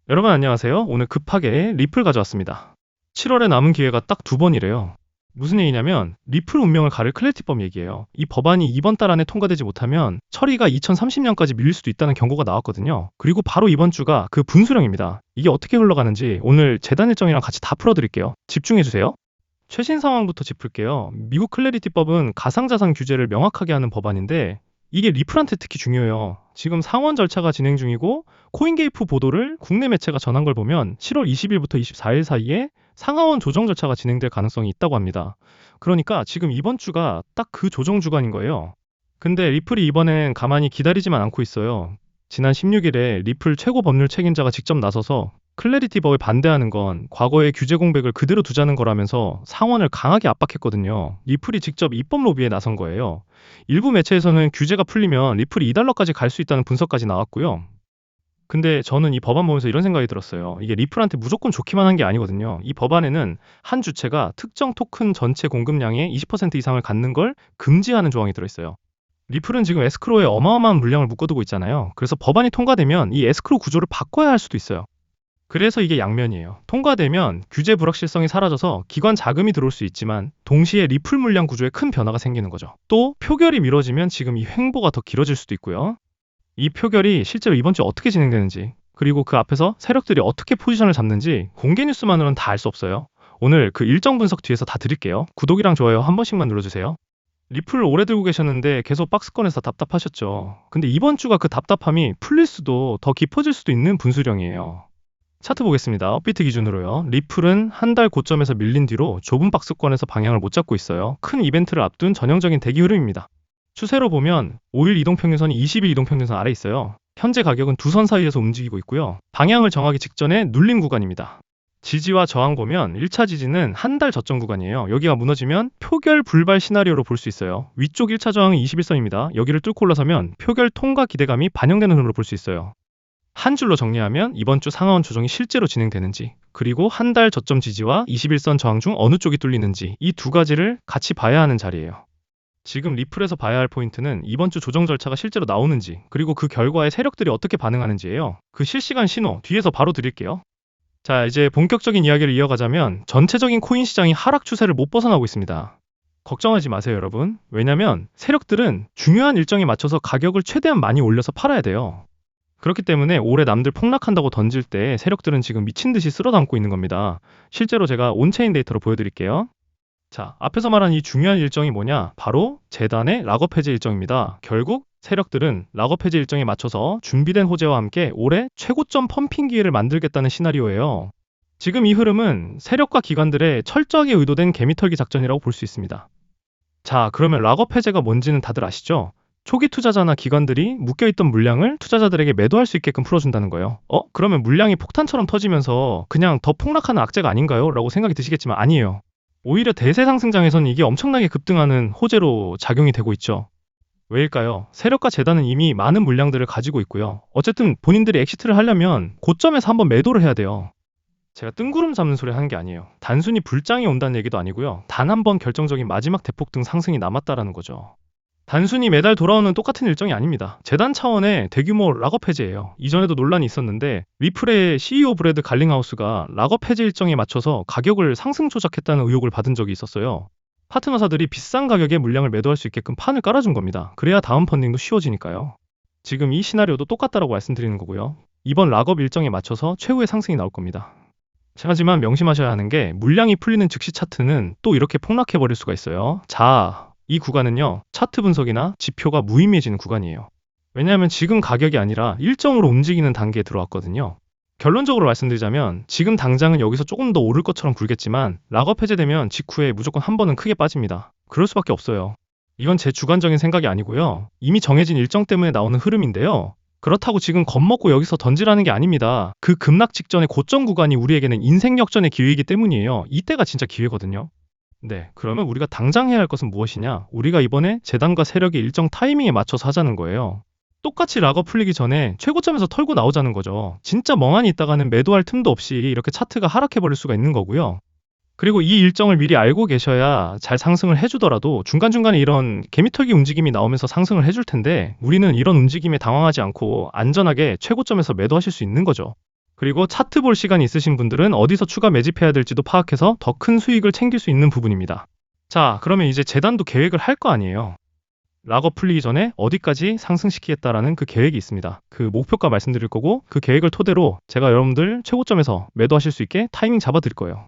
여러분 안녕하세요. 오늘 급하게 리플 가져왔습니다. 7월에 남은 기회가 딱 두 번이래요. 무슨 얘기냐면 리플 운명을 가를 클래리티법 얘기예요. 이 법안이 이번 달 안에 통과되지 못하면 처리가 2030년까지 밀릴 수도 있다는 경고가 나왔거든요. 그리고 바로 이번 주가 그 분수령입니다. 이게 어떻게 흘러가는지 오늘 재단 일정이랑 같이 다 풀어드릴게요. 집중해주세요. 최신 상황부터 짚을게요. 미국 클래리티법은 가상자산 규제를 명확하게 하는 법안인데 이게 리플한테 특히 중요해요. 지금 상원 절차가 진행 중이고 코인게이프 보도를 국내 매체가 전한 걸 보면 7월 20일부터 24일 사이에 상하원 조정 절차가 진행될 가능성이 있다고 합니다. 그러니까 지금 이번 주가 딱 그 조정 주간인 거예요. 근데 리플이 이번엔 가만히 기다리지만 않고 있어요. 지난 16일에 리플 최고 법률 책임자가 직접 나서서 클래리티법에 반대하는 건 과거의 규제 공백을 그대로 두자는 거라면서 상원을 강하게 압박했거든요. 리플이 직접 입법 로비에 나선 거예요. 일부 매체에서는 규제가 풀리면 리플이 2달러까지 갈 수 있다는 분석까지 나왔고요. 근데 저는 이 법안 보면서 이런 생각이 들었어요. 이게 리플한테 무조건 좋기만 한 게 아니거든요. 이 법안에는 한 주체가 특정 토큰 전체 공급량의 20% 이상을 갖는 걸 금지하는 조항이 들어있어요. 리플은 지금 에스크로에 어마어마한 물량을 묶어두고 있잖아요. 그래서 법안이 통과되면 이 에스크로 구조를 바꿔야 할 수도 있어요. 그래서 이게 양면이에요. 통과되면 규제 불확실성이 사라져서 기관 자금이 들어올 수 있지만 동시에 리플 물량 구조에 큰 변화가 생기는 거죠. 또 표결이 미뤄지면 지금 이 횡보가 더 길어질 수도 있고요. 이 표결이 실제로 이번 주 어떻게 진행되는지 그리고 그 앞에서 세력들이 어떻게 포지션을 잡는지 공개 뉴스만으로는 다 알 수 없어요. 오늘 그 일정 분석 뒤에서 다 드릴게요. 구독이랑 좋아요 한 번씩만 눌러주세요. 리플 오래 들고 계셨는데 계속 박스권에서 답답하셨죠. 근데 이번 주가 그 답답함이 풀릴 수도 더 깊어질 수도 있는 분수령이에요. 차트 보겠습니다. 업비트 기준으로요. 리플은 한 달 고점에서 밀린 뒤로 좁은 박스권에서 방향을 못 잡고 있어요. 큰 이벤트를 앞둔 전형적인 대기 흐름입니다. 추세로 보면 5일 이동평균선이 20일 이동평균선 아래 있어요. 현재 가격은 두 선 사이에서 움직이고 있고요. 방향을 정하기 직전에 눌림 구간입니다. 지지와 저항 보면 1차 지지는 한 달 저점 구간이에요. 여기가 무너지면 표결 불발 시나리오로 볼 수 있어요. 위쪽 1차 저항은 21선입니다. 여기를 뚫고 올라서면 표결 통과 기대감이 반영되는 흐름으로 볼 수 있어요. 한 줄로 정리하면 이번 주 상하원 조정이 실제로 진행되는지 그리고 한 달 저점 지지와 21선 저항 중 어느 쪽이 뚫리는지 이 두 가지를 같이 봐야 하는 자리예요. 지금 리플에서 봐야 할 포인트는 이번 주 조정 절차가 실제로 나오는지 그리고 그 결과에 세력들이 어떻게 반응하는지예요. 그 실시간 신호 뒤에서 바로 드릴게요. 자, 이제 본격적인 이야기를 이어가자면 전체적인 코인 시장이 하락 추세를 못 벗어나고 있습니다. 걱정하지 마세요, 여러분. 왜냐면 세력들은 중요한 일정에 맞춰서 가격을 최대한 많이 올려서 팔아야 돼요. 그렇기 때문에 올해 남들 폭락한다고 던질 때 세력들은 지금 미친 듯이 쓸어 담고 있는 겁니다. 실제로 제가 온체인 데이터로 보여드릴게요. 자, 앞에서 말한 이 중요한 일정이 뭐냐? 바로 재단의 락업 해제 일정입니다. 결국 세력들은 락업 해제 일정에 맞춰서 준비된 호재와 함께 올해 최고점 펌핑 기회를 만들겠다는 시나리오예요. 지금 이 흐름은 세력과 기관들의 철저하게 의도된 개미털기 작전이라고 볼 수 있습니다. 자, 그러면 락업 해제가 뭔지는 다들 아시죠? 초기 투자자나 기관들이 묶여있던 물량을 투자자들에게 매도할 수 있게끔 풀어준다는 거예요. 그러면 물량이 폭탄처럼 터지면서 그냥 더 폭락하는 악재가 아닌가요? 라고 생각이 드시겠지만 아니에요. 오히려 대세 상승장에서는 이게 엄청나게 급등하는 호재로 작용이 되고 있죠. 왜일까요? 세력과 재단은 이미 많은 물량들을 가지고 있고요. 어쨌든 본인들이 엑시트를 하려면 고점에서 한번 매도를 해야 돼요. 제가 뜬구름 잡는 소리 하는 게 아니에요. 단순히 불장이 온다는 얘기도 아니고요. 단 한 번 결정적인 마지막 대폭등 상승이 남았다라는 거죠. 단순히 매달 돌아오는 똑같은 일정이 아닙니다. 재단 차원의 대규모 락업 해제예요. 이전에도 논란이 있었는데 리플의 CEO 브래드 갈링하우스가 락업 해제 일정에 맞춰서 가격을 상승 조작했다는 의혹을 받은 적이 있었어요. 파트너사들이 비싼 가격에 물량을 매도할 수 있게끔 판을 깔아준 겁니다. 그래야 다음 펀딩도 쉬워지니까요. 지금 이 시나리오도 똑같다라고 말씀드리는 거고요. 이번 락업 일정에 맞춰서 최후의 상승이 나올 겁니다. 하지만 명심하셔야 하는 게 물량이 풀리는 즉시 차트는 또 이렇게 폭락해버릴 수가 있어요. 자, 이 구간은요, 차트 분석이나 지표가 무의미해지는 구간이에요. 왜냐하면 지금 가격이 아니라 일정으로 움직이는 단계에 들어왔거든요. 결론적으로 말씀드리자면 지금 당장은 여기서 조금 더 오를 것처럼 굴겠지만 락업 해제되면 직후에 무조건 한 번은 크게 빠집니다. 그럴 수밖에 없어요. 이건 제 주관적인 생각이 아니고요. 이미 정해진 일정 때문에 나오는 흐름인데요. 그렇다고 지금 겁먹고 여기서 던지라는 게 아닙니다. 그 급락 직전의 고점 구간이 우리에게는 인생 역전의 기회이기 때문이에요. 이때가 진짜 기회거든요. 네, 그러면 우리가 당장 해야 할 것은 무엇이냐? 우리가 이번에 재단과 세력의 일정 타이밍에 맞춰서 하자는 거예요. 똑같이 락업 풀리기 전에 최고점에서 털고 나오자는 거죠. 진짜 멍하니 있다가는 매도할 틈도 없이 이렇게 차트가 하락해버릴 수가 있는 거고요. 그리고 이 일정을 미리 알고 계셔야 잘 상승을 해주더라도 중간중간에 이런 개미털기 움직임이 나오면서 상승을 해줄 텐데 우리는 이런 움직임에 당황하지 않고 안전하게 최고점에서 매도하실 수 있는 거죠. 그리고 차트 볼 시간이 있으신 분들은 어디서 추가 매집해야 될지도 파악해서 더 큰 수익을 챙길 수 있는 부분입니다. 자, 그러면 이제 재단도 계획을 할 거 아니에요. 락업 풀리기 전에 어디까지 상승시키겠다라는 그 계획이 있습니다. 그 목표가 말씀드릴 거고 그 계획을 토대로 제가 여러분들 최고점에서 매도하실 수 있게 타이밍 잡아 드릴 거예요.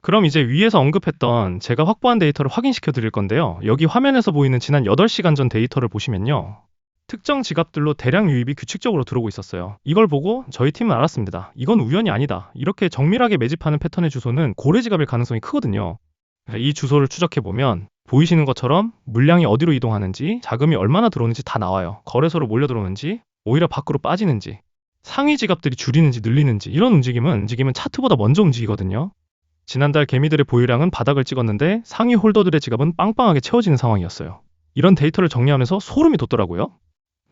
그럼 이제 위에서 언급했던 제가 확보한 데이터를 확인시켜 드릴 건데요. 여기 화면에서 보이는 지난 8시간 전 데이터를 보시면요. 특정 지갑들로 대량 유입이 규칙적으로 들어오고 있었어요. 이걸 보고 저희 팀은 알았습니다. 이건 우연이 아니다. 이렇게 정밀하게 매집하는 패턴의 주소는 고래 지갑일 가능성이 크거든요. 이 주소를 추적해보면 보이시는 것처럼 물량이 어디로 이동하는지, 자금이 얼마나 들어오는지 다 나와요. 거래소로 몰려 들어오는지, 오히려 밖으로 빠지는지, 상위 지갑들이 줄이는지 늘리는지 이런 움직임은 차트보다 먼저 움직이거든요. 지난달 개미들의 보유량은 바닥을 찍었는데 상위 홀더들의 지갑은 빵빵하게 채워지는 상황이었어요. 이런 데이터를 정리하면서 소름이 돋더라고요.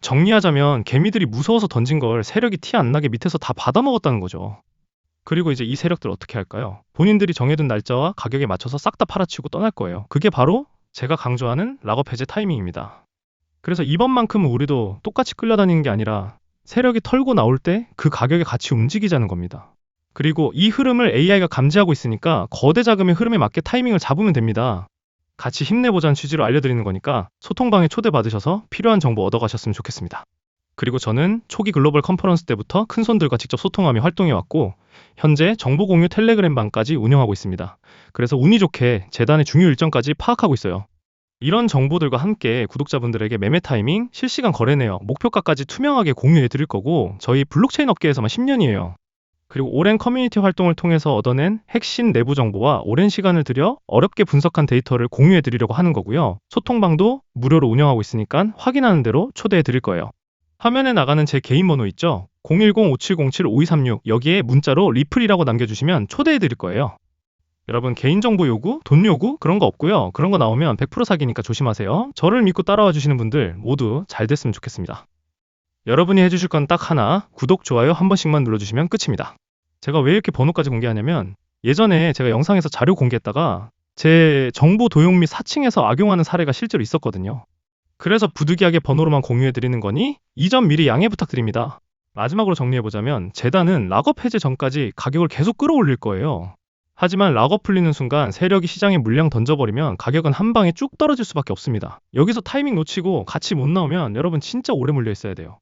정리하자면 개미들이 무서워서 던진 걸 세력이 티 안 나게 밑에서 다 받아먹었다는 거죠. 그리고 이제 이 세력들 어떻게 할까요? 본인들이 정해둔 날짜와 가격에 맞춰서 싹 다 팔아치우고 떠날 거예요. 그게 바로 제가 강조하는 락업 해제 타이밍입니다. 그래서 이번만큼은 우리도 똑같이 끌려다니는 게 아니라 세력이 털고 나올 때 그 가격에 같이 움직이자는 겁니다. 그리고 이 흐름을 AI가 감지하고 있으니까 거대 자금의 흐름에 맞게 타이밍을 잡으면 됩니다. 같이 힘내보자는 취지로 알려드리는 거니까 소통방에 초대받으셔서 필요한 정보 얻어가셨으면 좋겠습니다. 그리고 저는 초기 글로벌 컨퍼런스 때부터 큰손들과 직접 소통하며 활동해왔고 현재 정보 공유 텔레그램 방까지 운영하고 있습니다. 그래서 운이 좋게 재단의 중요 일정까지 파악하고 있어요. 이런 정보들과 함께 구독자분들에게 매매 타이밍, 실시간 거래 내역, 목표가까지 투명하게 공유해 드릴 거고 저희 블록체인 업계에서만 10년이에요. 그리고 오랜 커뮤니티 활동을 통해서 얻어낸 핵심 내부 정보와 오랜 시간을 들여 어렵게 분석한 데이터를 공유해 드리려고 하는 거고요. 소통방도 무료로 운영하고 있으니까 확인하는 대로 초대해 드릴 거예요. 화면에 나가는 제 개인 번호 있죠? 010-5707-5236 여기에 문자로 리플이라고 남겨주시면 초대해 드릴 거예요. 여러분 개인정보 요구, 돈 요구 그런 거 없고요. 그런 거 나오면 100% 사기니까 조심하세요. 저를 믿고 따라와 주시는 분들 모두 잘 됐으면 좋겠습니다. 여러분이 해주실 건 딱 하나, 구독, 좋아요 한 번씩만 눌러주시면 끝입니다. 제가 왜 이렇게 번호까지 공개하냐면 예전에 제가 영상에서 자료 공개했다가 제 정보 도용 및 사칭해서 악용하는 사례가 실제로 있었거든요. 그래서 부득이하게 번호로만 공유해드리는 거니 이 점 미리 양해 부탁드립니다. 마지막으로 정리해보자면 재단은 락업 해제 전까지 가격을 계속 끌어올릴 거예요. 하지만 락업 풀리는 순간 세력이 시장에 물량 던져버리면 가격은 한 방에 쭉 떨어질 수밖에 없습니다. 여기서 타이밍 놓치고 같이 못 나오면 여러분 진짜 오래 물려 있어야 돼요.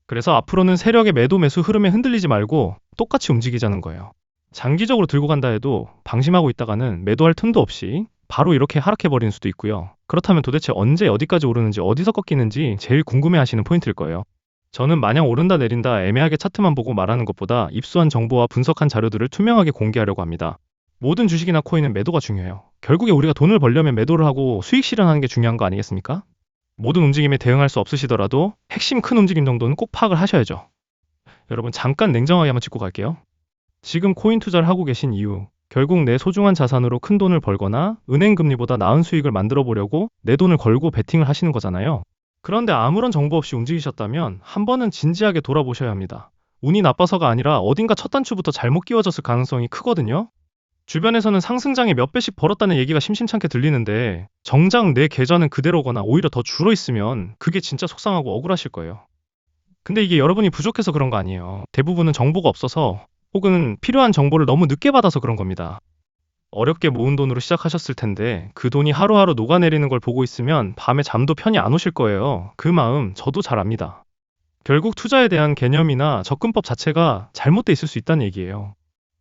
그래서 앞으로는 세력의 매도 매수 흐름에 흔들리지 말고 똑같이 움직이자는 거예요. 장기적으로 들고 간다 해도 방심하고 있다가는 매도할 틈도 없이 바로 이렇게 하락해버리는 수도 있고요. 그렇다면 도대체 언제 어디까지 오르는지 어디서 꺾이는지 제일 궁금해하시는 포인트일 거예요. 저는 마냥 오른다 내린다 애매하게 차트만 보고 말하는 것보다 입수한 정보와 분석한 자료들을 투명하게 공개하려고 합니다. 모든 주식이나 코인은 매도가 중요해요. 결국에 우리가 돈을 벌려면 매도를 하고 수익 실현하는 게 중요한 거 아니겠습니까? 모든 움직임에 대응할 수 없으시더라도 핵심 큰 움직임 정도는 꼭 파악을 하셔야죠. 여러분 잠깐 냉정하게 한번 짚고 갈게요. 지금 코인 투자를 하고 계신 이유 결국 내 소중한 자산으로 큰 돈을 벌거나 은행 금리보다 나은 수익을 만들어 보려고 내 돈을 걸고 베팅을 하시는 거잖아요. 그런데 아무런 정보 없이 움직이셨다면 한 번은 진지하게 돌아보셔야 합니다. 운이 나빠서가 아니라 어딘가 첫 단추부터 잘못 끼워졌을 가능성이 크거든요. 주변에서는 상승장에 몇 배씩 벌었다는 얘기가 심심찮게 들리는데 정작 내 계좌는 그대로거나 오히려 더 줄어 있으면 그게 진짜 속상하고 억울하실 거예요. 근데 이게 여러분이 부족해서 그런 거 아니에요. 대부분은 정보가 없어서 혹은 필요한 정보를 너무 늦게 받아서 그런 겁니다. 어렵게 모은 돈으로 시작하셨을 텐데 그 돈이 하루하루 녹아내리는 걸 보고 있으면 밤에 잠도 편히 안 오실 거예요. 그 마음 저도 잘 압니다. 결국 투자에 대한 개념이나 접근법 자체가 잘못돼 있을 수 있다는 얘기예요.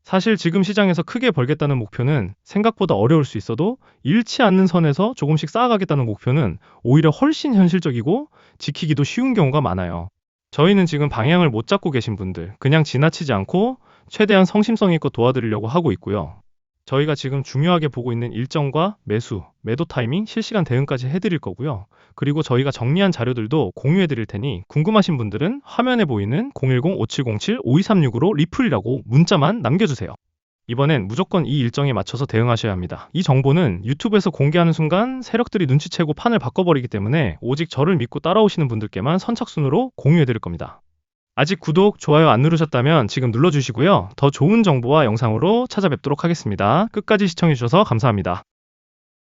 사실 지금 시장에서 크게 벌겠다는 목표는 생각보다 어려울 수 있어도 잃지 않는 선에서 조금씩 쌓아가겠다는 목표는 오히려 훨씬 현실적이고 지키기도 쉬운 경우가 많아요. 저희는 지금 방향을 못 잡고 계신 분들 그냥 지나치지 않고 최대한 성심성 있고 도와드리려고 하고 있고요. 저희가 지금 중요하게 보고 있는 일정과 매수, 매도 타이밍, 실시간 대응까지 해드릴 거고요. 그리고 저희가 정리한 자료들도 공유해드릴 테니 궁금하신 분들은 화면에 보이는 010-5707-5236으로 리플이라고 문자만 남겨주세요. 이번엔 무조건 이 일정에 맞춰서 대응하셔야 합니다. 이 정보는 유튜브에서 공개하는 순간 세력들이 눈치채고 판을 바꿔버리기 때문에 오직 저를 믿고 따라오시는 분들께만 선착순으로 공유해드릴 겁니다. 아직 구독, 좋아요 안 누르셨다면 지금 눌러주시고요. 더 좋은 정보와 영상으로 찾아뵙도록 하겠습니다. 끝까지 시청해주셔서 감사합니다.